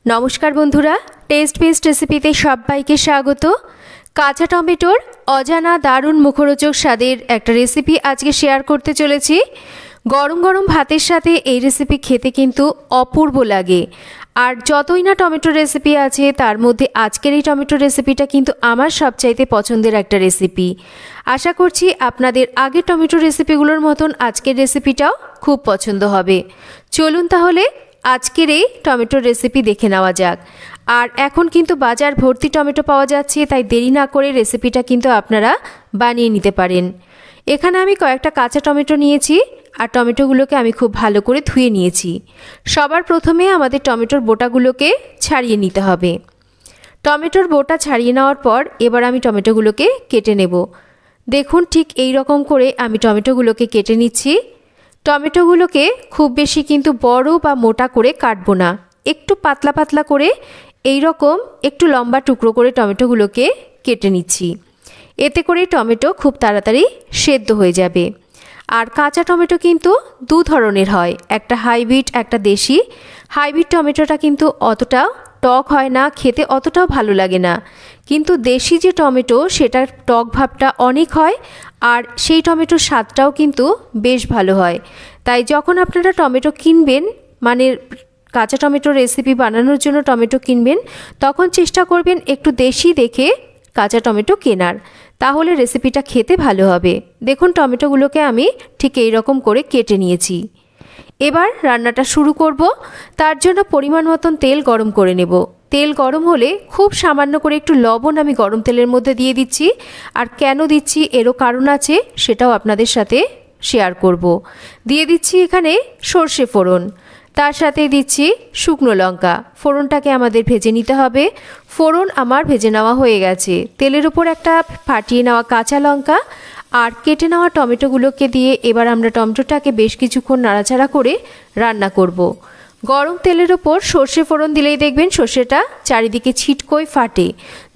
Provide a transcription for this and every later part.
নমস্কার বন্ধুরা, test best রেসিপিতে সবাইকে স্বাগত। কাঁচা টমেটোর অজানা দারুণ মুখরোচক স্বাদের একটা রেসিপি আজকে শেয়ার করতে চলেছি। গরম গরম ভাতের সাথে এই রেসিপি খেতে কিন্তু অপূর্ব লাগে। আর যতই না টমেটোর রেসিপি আছে তার মধ্যে আজকের এই টমেটোর রেসিপিটা কিন্তু আমার সবচাইতে পছন্দের একটা রেসিপি। আশা করছি আপনাদের আগের টমেটোর রেসিপিগুলোর মতন আজকের রেসিপিটাও খুব পছন্দ হবে। চলুন তাহলে আজকের এই টমেটোর রেসিপি দেখে নেওয়া যাক। আর এখন কিন্তু বাজার ভর্তি টমেটো পাওয়া যাচ্ছে, তাই দেরি না করে রেসিপিটা কিন্তু আপনারা বানিয়ে নিতে পারেন। এখানে আমি কয়েকটা কাঁচা টমেটো নিয়েছি আর টমেটোগুলোকে আমি খুব ভালো করে ধুয়ে নিয়েছি। সবার প্রথমে আমাদের টমেটোর বোটাগুলোকে ছাড়িয়ে নিতে হবে। টমেটোর বোটা ছাড়িয়ে নেওয়ার পর এবার আমি টমেটোগুলোকে কেটে নেব। দেখুন ঠিক এই রকম করে আমি টমেটোগুলোকে কেটে নিচ্ছি। টমেটোগুলোকে খুব বেশি কিন্তু বড় বা মোটা করে কাটবো না, একটু পাতলা পাতলা করে এই রকম একটু লম্বা টুকরো করে টমেটোগুলোকে কেটে নিচ্ছি। এতে করে টমেটো খুব তাড়াতাড়ি সেদ্ধ হয়ে যাবে। আর কাঁচা টমেটো কিন্তু দু ধরনের হয়, একটা হাইব্রিড একটা দেশি। হাইব্রিড টমেটোটা কিন্তু অতটা টক হয় না, খেতে অতটাও ভালো লাগে না। কিন্তু দেশি যে টমেটো সেটার টক ভাবটা অনেক হয় আর সেই টমেটোর স্বাদটাও কিন্তু বেশ ভালো হয়। তাই যখন আপনারা টমেটো কিনবেন, মানে কাঁচা টমেটোর রেসিপি বানানোর জন্য টমেটো কিনবেন, তখন চেষ্টা করবেন একটু দেশি দেখে কাঁচা টমেটো কেনার, তাহলে রেসিপিটা খেতে ভালো হবে। দেখুন টমেটোগুলোকে আমি ঠিক এই রকম করে কেটে নিয়েছি। এবার রান্নাটা শুরু করব। তার জন্য পরিমাণ মতন তেল গরম করে নেব। তেল গরম হলে খুব সামান্য করে একটু লবণ আমি গরম তেলের মধ্যে দিয়ে দিচ্ছি। আর কেন দিচ্ছি এরও কারণ আছে, সেটাও আপনাদের সাথে শেয়ার করব। দিয়ে দিচ্ছি এখানে সর্ষে ফোড়ন, তার সাথে দিচ্ছি শুকনো লঙ্কা। ফোড়নটাকে আমাদের ভেজে নিতে হবে। ফোড়ন আমার ভেজে নেওয়া হয়ে গেছে। তেলের উপর একটা ফাটিয়ে নেওয়া কাঁচা লঙ্কা আর কেটে নেওয়া টমেটোগুলোকে দিয়ে এবার আমরা টমেটোটাকে বেশ কিছুক্ষণ নাড়াচাড়া করে রান্না করব। গরম তেলের ওপর সর্ষে ফোড়ন দিলেই দেখবেন সর্ষেটা চারিদিকে ছিটকোয় ফাটে।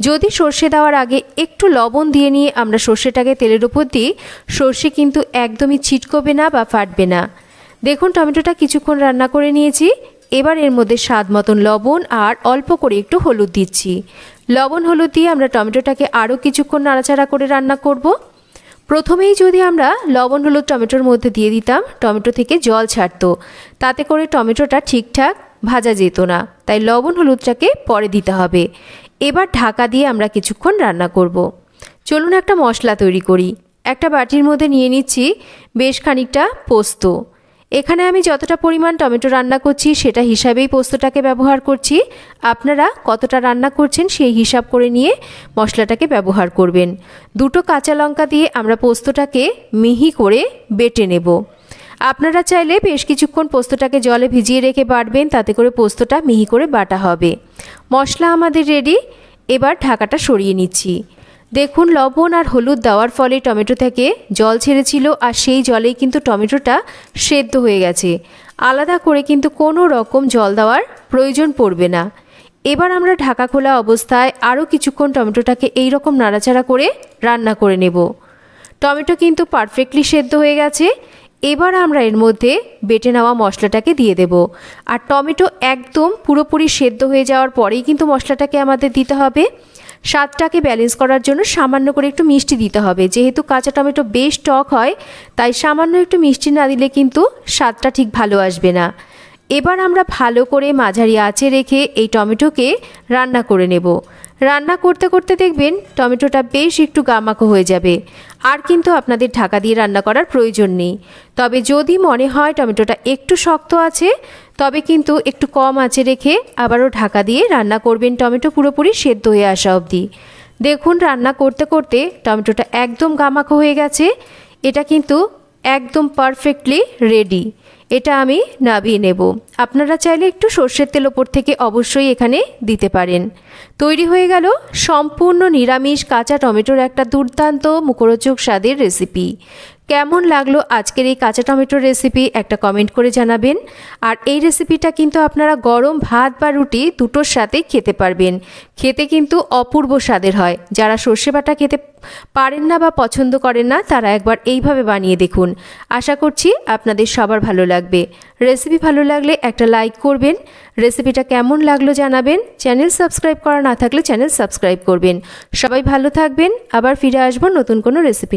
যদি সর্ষে দেওয়ার আগে একটু লবণ দিয়ে নিয়ে আমরা সর্ষেটাকে তেলের ওপর দিই, সর্ষে কিন্তু একদমই ছিটকোবে না বা ফাটবে না। দেখুন টমেটোটা কিছুক্ষণ রান্না করে নিয়েছি। এবার এর মধ্যে স্বাদ মতন লবণ আর অল্প করে একটু হলুদ দিচ্ছি। লবণ হলুদ দিয়ে আমরা টমেটোটাকে আরও কিছুক্ষণ নাড়াচাড়া করে রান্না করব। প্রথমেই যদি আমরা লবণ হলুদ টমেটোর মধ্যে দিয়ে দিতাম, টমেটো থেকে জল ছাড়তো, তাতে করে টমেটোটা ঠিকঠাক ভাজা যেত না। তাই লবণ হলুদটাকে পরে দিতে হবে। এবার ঢাকা দিয়ে আমরা কিছুক্ষণ রান্না করব। চলুন একটা মশলা তৈরি করি। একটা বাটির মধ্যে নিয়ে নিচ্ছি বেশ খানিকটা পোস্ত। এখানে আমি যতটা পরিমাণ টমেটো রান্না করছি সেটা হিসাবেই পোস্তটাকে ব্যবহার করছি। আপনারা কতটা রান্না করছেন সেই হিসাব করে নিয়ে মশলাটাকে ব্যবহার করবেন। দুটো কাঁচা লঙ্কা দিয়ে আমরা পোস্তটাকে মিহি করে বেটে নেব। আপনারা চাইলে বেশ কিছুক্ষণ পোস্তটাকে জলে ভিজিয়ে রেখে বাটবেন, তাতে করে পোস্তটা মিহি করে বাটা হবে। মশলা আমাদের রেডি। এবার ঢাকাটা সরিয়ে নিচ্ছি। দেখুন লবণ আর হলুদ দেওয়ার ফলে টমেটো থেকে জল ছেড়েছিল আর সেই জলেই কিন্তু টমেটোটা সেদ্ধ হয়ে গেছে। আলাদা করে কিন্তু কোনো রকম জল দেওয়ার প্রয়োজন পড়বে না। এবার আমরা ঢাকা খোলা অবস্থায় আরও কিছুক্ষণ টমেটোটাকে এই রকম নাড়াচাড়া করে রান্না করে নেব। টমেটো কিন্তু পারফেক্টলি সেদ্ধ হয়ে গেছে। এবার আমরা এর মধ্যে বেটে নেওয়া মশলাটাকে দিয়ে দেব। আর টমেটো একদম পুরোপুরি সেদ্ধ হয়ে যাওয়ার পরেই কিন্তু মশলাটাকে আমাদের দিতে হবে। স্বাদটাকে ব্যালেন্স করার জন্য সামান্য করে একটু মিষ্টি দিতে হবে। যেহেতু কাঁচা টমেটো বেশ টক হয়, তাই সামান্য একটু মিষ্টি না দিলে কিন্তু স্বাদটা ঠিক ভালো আসবে না। এবার আমরা ভালো করে মাঝারি আঁচে রেখে এই টমেটোকে রান্না করে নেব। রান্না করতে করতে দেখবেন টমেটোটা বেশ একটু গামাখো হয়ে যাবে। আর কিন্তু আপনাদের ঢাকা দিয়ে রান্না করার প্রয়োজন নেই। তবে যদি মনে হয় টমেটোটা একটু শক্ত আছে, তবে কিন্তু একটু কম আঁচে রেখে আবারও ঢাকা দিয়ে রান্না করবেন টমেটো পুরোপুরি সেদ্ধ হয়ে আসা অবধি। দেখুন রান্না করতে করতে টমেটোটা একদম গামাখো হয়ে গেছে। এটা কিন্তু একদম পারফেক্টলি রেডি। এটা আমি নামিয়ে নেব। আপনারা চাইলে একটু সর্ষের তেল ওপর থেকে অবশ্যই এখানে দিতে পারেন। তৈরি হয়ে গেল সম্পূর্ণ নিরামিষ কাঁচা টমেটোর একটা দুর্দান্ত মুখরোচক স্বাদের রেসিপি। কেমন লাগলো আজকের এই কাঁচা টমেটোর রেসিপি একটা কমেন্ট করে জানাবেন। আর এই রেসিপিটা কিন্তু আপনারা গরম ভাত বা রুটি দুটোর সাথে খেতে পারবেন। খেতে কিন্তু অপূর্ব স্বাদের হয়। যারা সর্ষে বাটা খেতে পারেন না বা পছন্দ করেন না তারা একবার এইভাবে বানিয়ে দেখুন। আশা করছি আপনাদের সবার ভালো লাগবে। রেসিপি ভালো লাগলে একটা লাইক করবেন। রেসিপিটা কেমন লাগলো জানাবেন। চ্যানেল সাবস্ক্রাইব করা না থাকলে চ্যানেল সাবস্ক্রাইব করবেন। সবাই ভালো থাকবেন। আবার ফিরে আসবো নতুন কোনো রেসিপি।